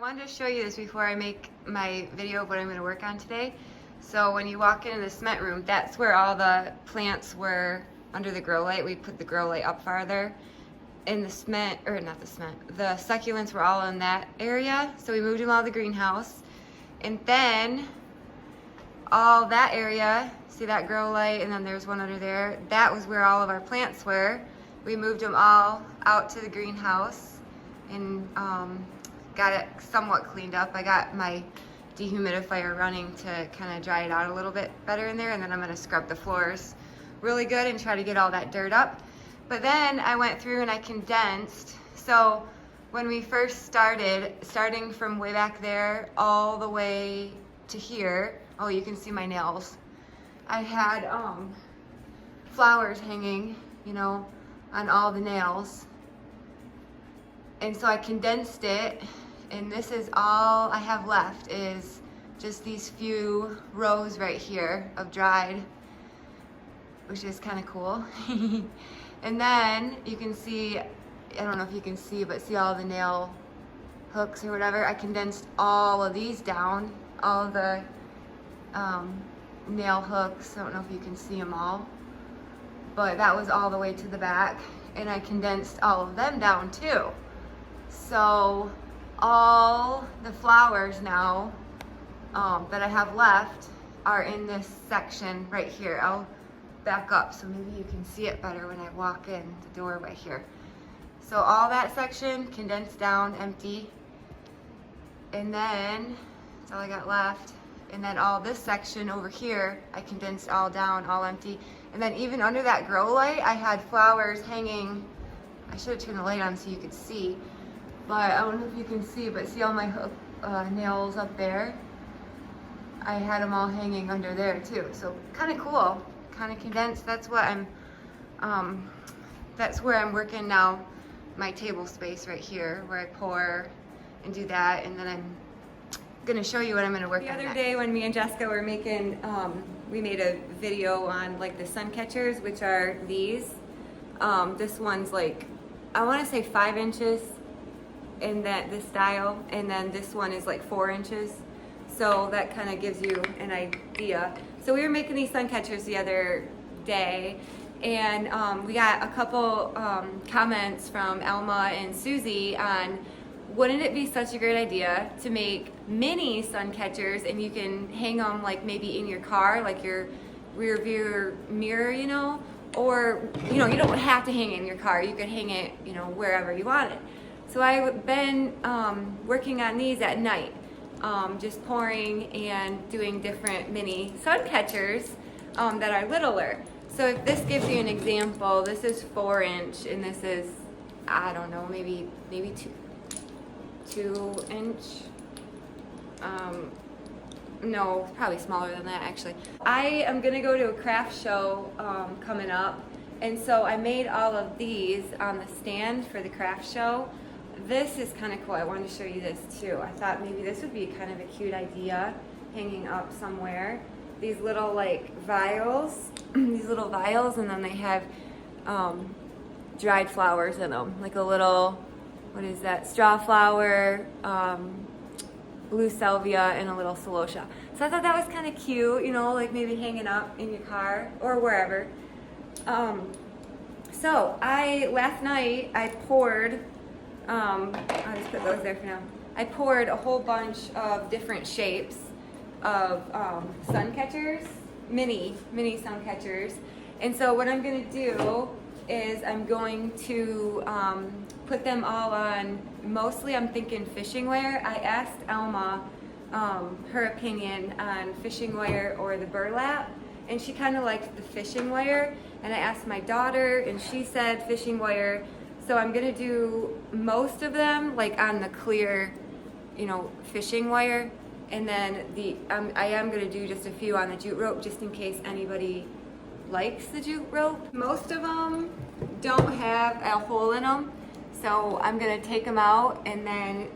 wanted to show you this before I make my video of what I'm going to work on today. So when you walk into the cement room, that's where all the plants were under the grow light. We put the grow light up farther. And the cement, or not the cement, the succulents were all in that area. So we moved them all to the greenhouse. And then all that area, see that grow light, and then there's one under there, that was where all of our plants were. We moved them all out to the greenhouse and got it somewhat cleaned up. I got my dehumidifier running to kind of dry it out a little bit better in there, and then I'm going to scrub the floors really good and try to get all that dirt up. But then I went through and I condensed. So when we first started, starting from way back there all the way to here, oh, you can see my nails. I had flowers hanging, you know, on all the nails. And so I condensed it, and this is all I have left is just these few rows right here of dried, which is kind of cool. And then you can see, I don't know if you can see, but see all the nail hooks or whatever. I condensed all of these down, all of the nail hooks. I don't know if you can see them all, but that was all the way to the back, and I condensed all of them down too. So all the flowers now that I have left are in this section right here. I'll back up so maybe you can see it better when I walk in the doorway here. So all that section condensed down, empty, and then that's all I got left. And then all this section over here, I condensed all down, all empty. And then even under that grow light, I had flowers hanging. I should have turned the light on so you could see, but I don't know if you can see, but see all my hook, nails up there? I had them all hanging under there too. So kind of cool, kind of condensed. That's what that's where I'm working now. My table space right here, where I pour and do that, and then I'm gonna show you what I'm gonna work on. The other day when me and Jessica were making, we made a video on like the sun catchers, which are these. This one's like, I wanna say 5 inches in this style, and then this one is like 4 inches. So that kind of gives you an idea. So we were making these sun catchers the other day, and we got a couple comments from Elma and Susie on, wouldn't it be such a great idea to make mini sun catchers, and you can hang them like maybe in your car, like your rear view mirror, you know, or you know, you don't have to hang it in your car. You could hang it, you know, wherever you want it. So I've been working on these at night, just pouring and doing different mini sun catchers that are littler. So if this gives you an example, this is 4 inch, and this is, I don't know, maybe 2 inch. No, probably smaller than that actually. I am gonna go to a craft show coming up, and so I made all of these on the stand for the craft show. This is kind of cool. I wanted to show you this too. I thought maybe this would be kind of a cute idea, hanging up somewhere. These little like vials, these little vials, and then they have dried flowers in them, like a little, what is that, straw flower, blue salvia, and a little celosia. So I thought that was kind of cute, you know, like maybe hanging up in your car or wherever. So last night I poured, I'll just put those there for now. I poured a whole bunch of different shapes of sun catchers, mini sun catchers. And so what I'm gonna do is I'm going to put them all on, mostly I'm thinking fishing wire. I asked Elma her opinion on fishing wire or the burlap, and she kind of liked the fishing wire. And I asked my daughter, and she said fishing wire. So I'm gonna do most of them like on the clear, you know, fishing wire, and then I am gonna do just a few on the jute rope, just in case anybody likes the jute rope. Most of them don't have a hole in them, so I'm gonna take them out and then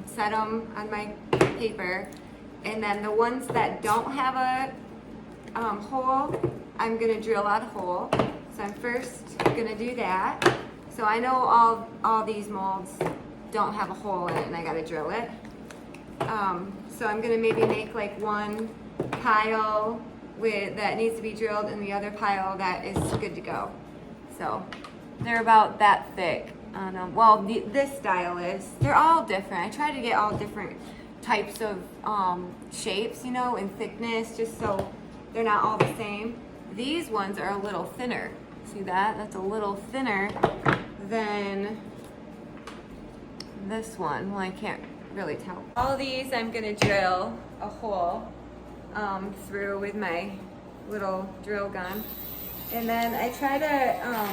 set them on my paper, and then the ones that don't have a hole, I'm gonna drill out a hole. So I'm first gonna do that. So I know all these molds don't have a hole in it, and I gotta drill it. So I'm gonna maybe make like one pile that needs to be drilled and the other pile that is good to go. So they're about that thick. Well, this style is. They're all different. I try to get all different types of shapes, you know, and thickness, just so they're not all the same. These ones are a little thinner. See that? That's a little thinner than this one. Well, I can't really tell. All these I'm gonna drill a hole through with my little drill gun, and then I try to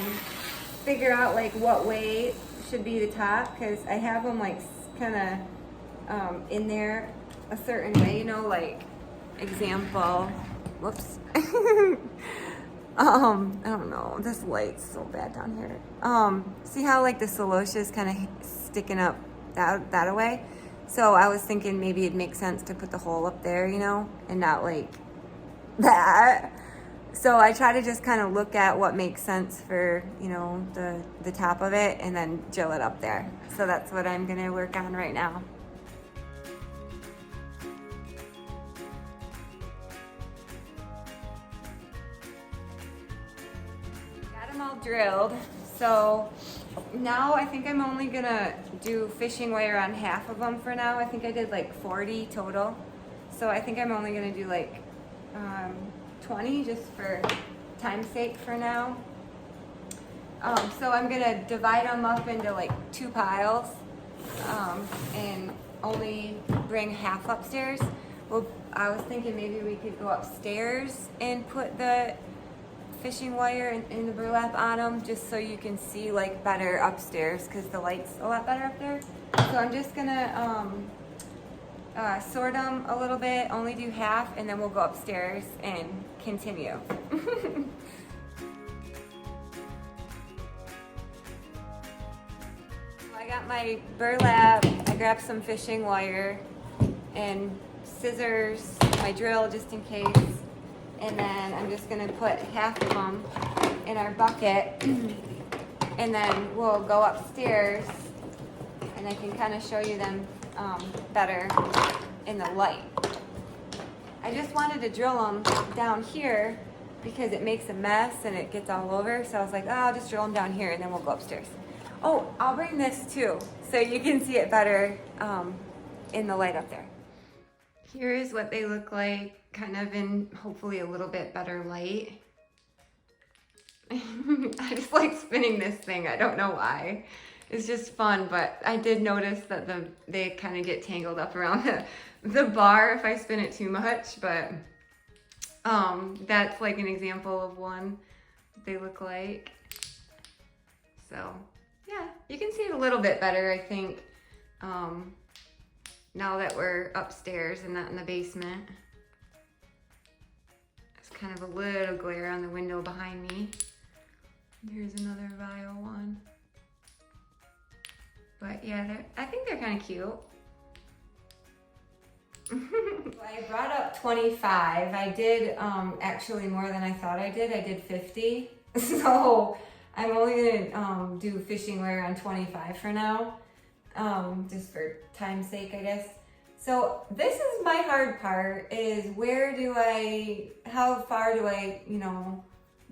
figure out like what way should be the top, because I have them like kind of in there a certain way, you know, like example, whoops. I don't know, this light's so bad down here. See how like the celosia is kind of sticking up that way? So I was thinking maybe it'd make sense to put the hole up there, you know, and not like that. So I try to just kind of look at what makes sense for, you know, the top of it, and then drill it up there. So that's what I'm gonna work on right now. Got them all drilled. So now I think I'm only gonna do fishing wire on half of them for now. I think I did like 40 total. So I think I'm only gonna do like 20 just for time's sake for now. So I'm gonna divide them up into like 2 piles and only bring half upstairs. Well, I was thinking maybe we could go upstairs and put the fishing wire and the burlap on them, just so you can see like better upstairs, because the light's a lot better up there. So I'm just gonna sort them a little bit, only do half, and then we'll go upstairs and continue. I got my burlap, I grabbed some fishing wire and scissors, my drill just in case, and then I'm just gonna put half of them in our bucket, and then we'll go upstairs and I can kind of show you them better in the light. I just wanted to drill them down here because it makes a mess and it gets all over, so I was like, oh, I'll just drill them down here and then we'll go upstairs. Oh, I'll bring this too so you can see it better in the light up there. Here is what they look like, kind of in hopefully a little bit better light. I just like spinning this thing, I don't know why. It's just fun, but I did notice that they kind of get tangled up around the bar if I spin it too much, but that's like an example of one they look like. So yeah, you can see it a little bit better, I think, now that we're upstairs and not in the basement. There's kind of a little glare on the window behind me. Here's another vial one. But yeah, I think they're kind of cute. I brought up 25. I did actually more than I thought I did. I did 50. So I'm only gonna do fishing wire on 25 for now, just for time's sake, I guess. So this is my hard part, is how far do I, you know,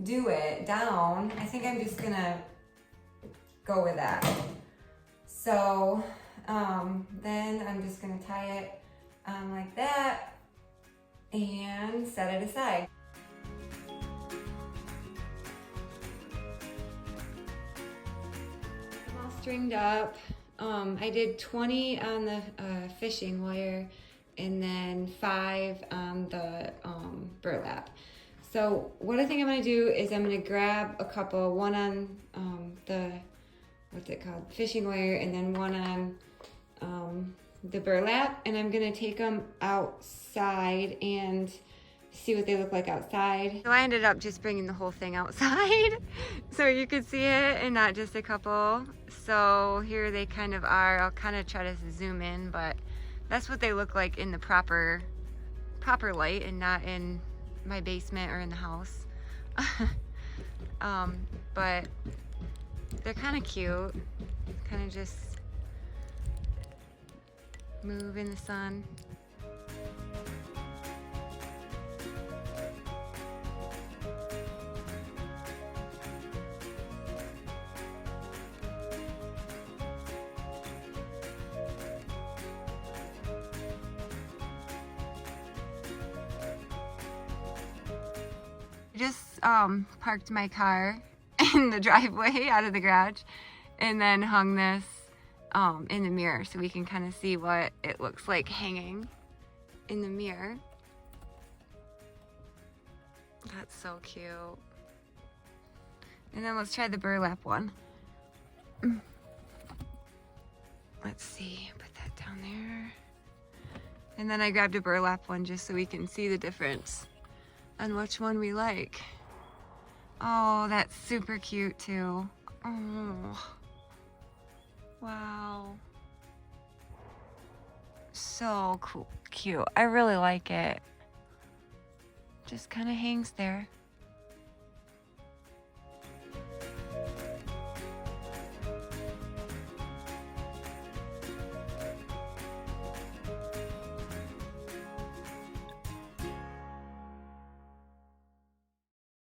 do it down? I think I'm just gonna go with that. So then I'm just gonna tie it like that and set it aside. I'm all stringed up. I did 20 on the fishing wire and then 5 on the burlap. So what I think I'm gonna do is I'm gonna grab a couple, one on the, what's it called, fishing wire, and then one on the burlap, and I'm gonna take them outside and see what they look like outside. So I ended up just bringing the whole thing outside so you could see it and not just a couple. So here they kind of are. I'll kind of try to zoom in, but that's what they look like in the proper light and not in my basement or in the house. But they're kind of cute, kind of just move in the sun. I just parked my car in the driveway out of the garage and then hung this in the mirror so we can kind of see what it looks like hanging in the mirror. That's so cute. And then let's try the burlap one. Let's see, put that down there. And then I grabbed a burlap one just so we can see the difference on which one we like. Oh, that's super cute too. Oh, wow. So cool, cute. I really like it. Just kind of hangs there.